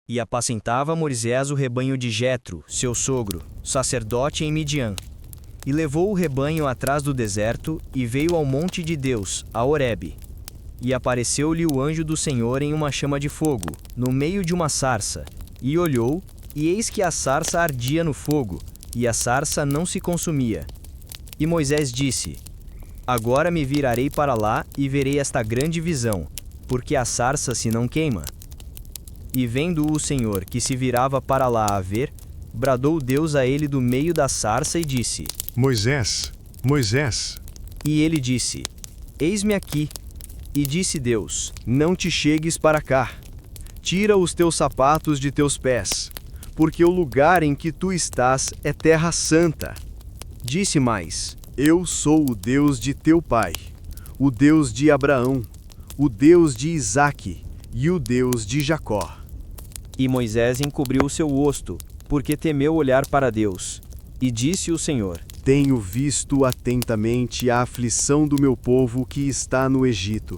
E apacentava Moisés o rebanho de Jetro, seu sogro, sacerdote em Midian. E levou o rebanho atrás do deserto, e veio ao monte de Deus, a Horebe. E apareceu-lhe o anjo do Senhor em uma chama de fogo, no meio de uma sarça. E olhou, e eis que a sarça ardia no fogo, e a sarça não se consumia. E Moisés disse: Agora me virarei para lá, e verei esta grande visão, porque a sarça se não queima. E vendo o Senhor que se virava para lá a ver, bradou Deus a ele do meio da sarça e disse: Moisés, Moisés. E ele disse: Eis-me aqui. E disse Deus: Não te chegues para cá. Tira os teus sapatos de teus pés, porque o lugar em que tu estás é terra santa. Disse mais: Eu sou o Deus de teu pai, o Deus de Abraão, o Deus de Isaque e o Deus de Jacó. E Moisés encobriu o seu rosto, porque temeu olhar para Deus. E disse o Senhor: Tenho visto atentamente a aflição do meu povo que está no Egito,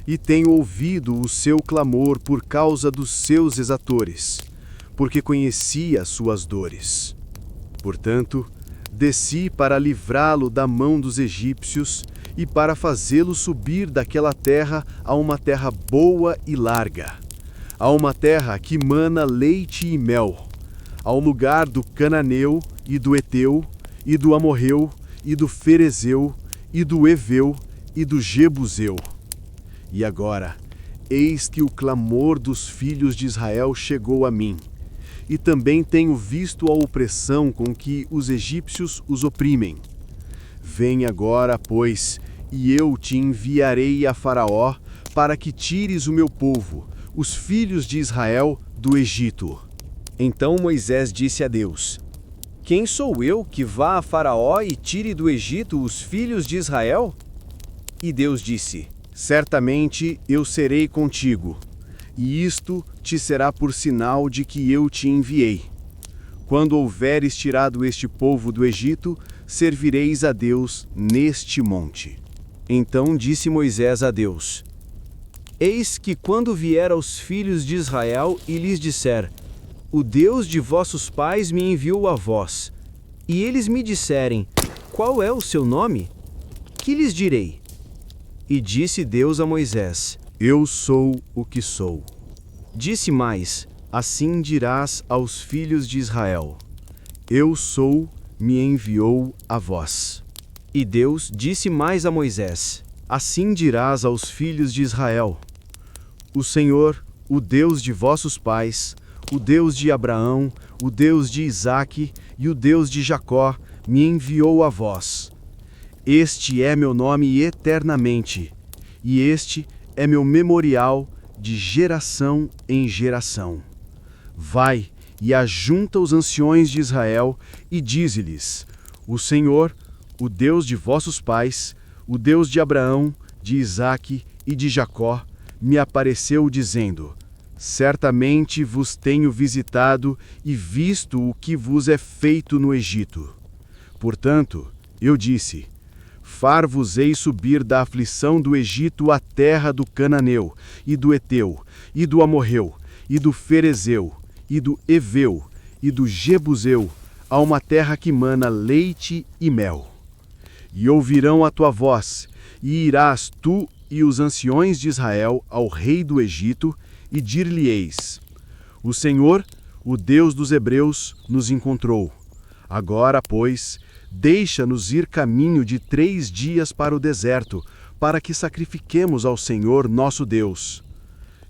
e tenho ouvido o seu clamor por causa dos seus exatores, porque conheci as suas dores. Portanto, desci para livrá-lo da mão dos egípcios e para fazê-lo subir daquela terra a uma terra boa e larga, a uma terra que mana leite e mel, ao lugar do Cananeu e do Eteu, e do Amorreu, e do Ferezeu, e do Eveu, e do Jebuseu. E agora, eis que o clamor dos filhos de Israel chegou a mim, e também tenho visto a opressão com que os egípcios os oprimem. Vem agora, pois, e eu te enviarei a Faraó, para que tires o meu povo, os filhos de Israel, do Egito. Então Moisés disse a Deus: Quem sou eu que vá a Faraó e tire do Egito os filhos de Israel? E Deus disse: Certamente eu serei contigo, e isto te será por sinal de que eu te enviei. Quando houveres tirado este povo do Egito, servireis a Deus neste monte. Então disse Moisés a Deus: Eis que quando vier aos filhos de Israel e lhes disser: O Deus de vossos pais me enviou a vós, e eles me disserem: Qual é o seu nome? Que lhes direi? E disse Deus a Moisés: Eu sou o que sou. Disse mais: Assim dirás aos filhos de Israel: Eu sou, me enviou a vós. E Deus disse mais a Moisés: Assim dirás aos filhos de Israel: O Senhor, o Deus de vossos pais, o Deus de Abraão, o Deus de Isaque e o Deus de Jacó, me enviou a vós. Este é meu nome eternamente, e este é meu memorial de geração em geração. Vai e ajunta os anciões de Israel e dize-lhes: O Senhor, o Deus de vossos pais, o Deus de Abraão, de Isaque e de Jacó, me apareceu dizendo: Certamente vos tenho visitado e visto o que vos é feito no Egito. Portanto, eu disse: Far-vos-ei subir da aflição do Egito à terra do Cananeu, e do Eteu, e do Amorreu, e do Ferezeu, e do Eveu, e do Jebuseu, a uma terra que mana leite e mel. E ouvirão a tua voz, e irás tu e os anciões de Israel ao rei do Egito, e dir-lhe-eis: O Senhor, o Deus dos Hebreus, nos encontrou. Agora, pois, deixa-nos ir caminho de 3 dias para o deserto, para que sacrifiquemos ao Senhor nosso Deus.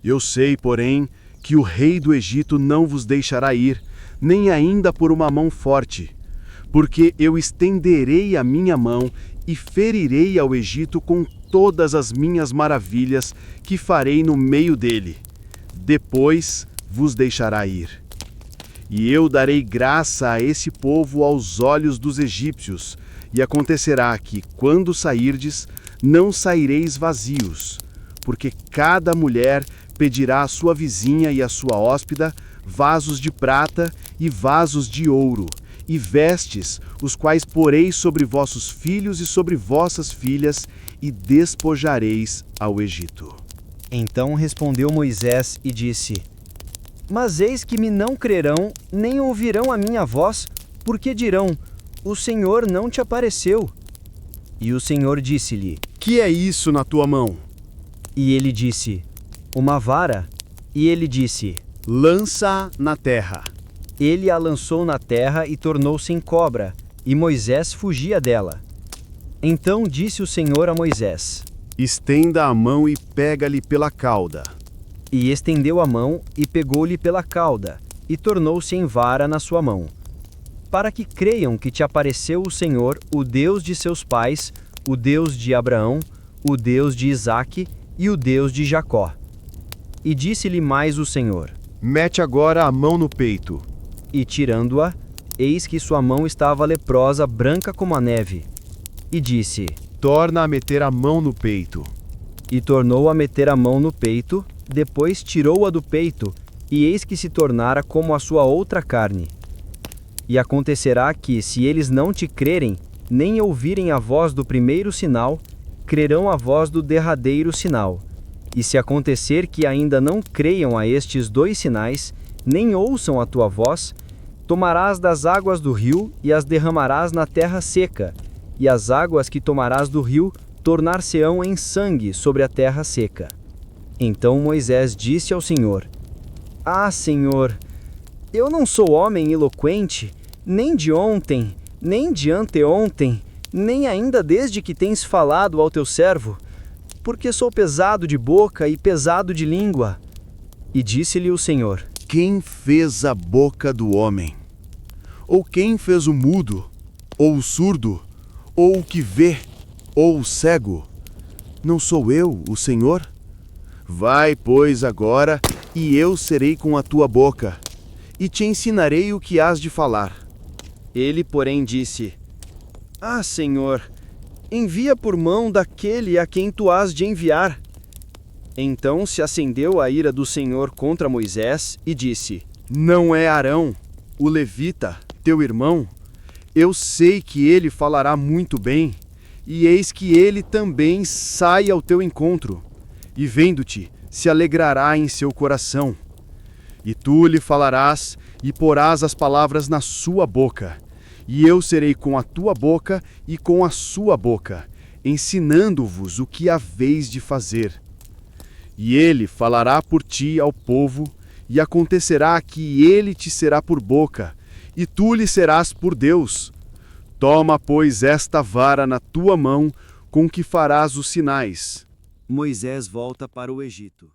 Eu sei, porém, que o rei do Egito não vos deixará ir, nem ainda por uma mão forte, porque eu estenderei a minha mão e ferirei ao Egito com todas as minhas maravilhas que farei no meio dele. Depois vos deixará ir. E eu darei graça a esse povo aos olhos dos egípcios, e acontecerá que, quando sairdes, não saireis vazios, porque cada mulher pedirá à sua vizinha e à sua hóspeda vasos de prata e vasos de ouro, e vestes, os quais poreis sobre vossos filhos e sobre vossas filhas, e despojareis ao Egito. Então respondeu Moisés e disse: Mas eis que me não crerão, nem ouvirão a minha voz, porque dirão: o Senhor não te apareceu. E o Senhor disse-lhe: Que é isso na tua mão? E ele disse: uma vara. E ele disse: Lança-a na terra. ele a lançou na terra e tornou-se em cobra, e Moisés fugia dela. Então disse o Senhor a Moisés: Estenda a mão e pega-lhe pela cauda. e estendeu a mão e pegou-lhe pela cauda, e tornou-se em vara na sua mão, para que creiam que te apareceu o Senhor, o Deus de seus pais, o Deus de Abraão, o Deus de Isaque e o Deus de Jacó. E disse-lhe mais o Senhor: Mete agora a mão no peito. e tirando-a, eis que sua mão estava leprosa, branca como a neve. E disse: Torna a meter a mão no peito. e tornou a meter a mão no peito, depois tirou-a do peito, e eis que se tornara como a sua outra carne. E acontecerá que, se eles não te crerem, nem ouvirem a voz do primeiro sinal, crerão a voz do derradeiro sinal. E se acontecer que ainda não creiam a estes 2 sinais, nem ouçam a tua voz, tomarás das águas do rio e as derramarás na terra seca, e as águas que tomarás do rio tornar-se-ão em sangue sobre a terra seca. Então Moisés disse ao Senhor: Ah, Senhor, eu não sou homem eloquente, nem de ontem, nem de anteontem, nem ainda desde que tens falado ao teu servo, porque sou pesado de boca e pesado de língua. E disse-lhe o Senhor: Quem fez a boca do homem? Ou quem fez o mudo, ou o surdo, ou o que vê, ou o cego? Não sou eu, o Senhor? Vai, pois, agora, e eu serei com a tua boca, e te ensinarei o que hás de falar. Ele, porém, disse: Ah, Senhor, envia por mão daquele a quem tu hás de enviar. Então se acendeu a ira do Senhor contra Moisés e disse: Não é Arão, o levita, teu irmão? Eu sei que ele falará muito bem, e eis que ele também sai ao teu encontro, e vendo-te, se alegrará em seu coração. E tu lhe falarás, e porás as palavras na sua boca, e eu serei com a tua boca e com a sua boca, ensinando-vos o que haveis de fazer. E ele falará por ti ao povo, e acontecerá que ele te será por boca, e tu lhe serás por Deus. Toma, pois, esta vara na tua mão, com que farás os sinais. Moisés volta para o Egito.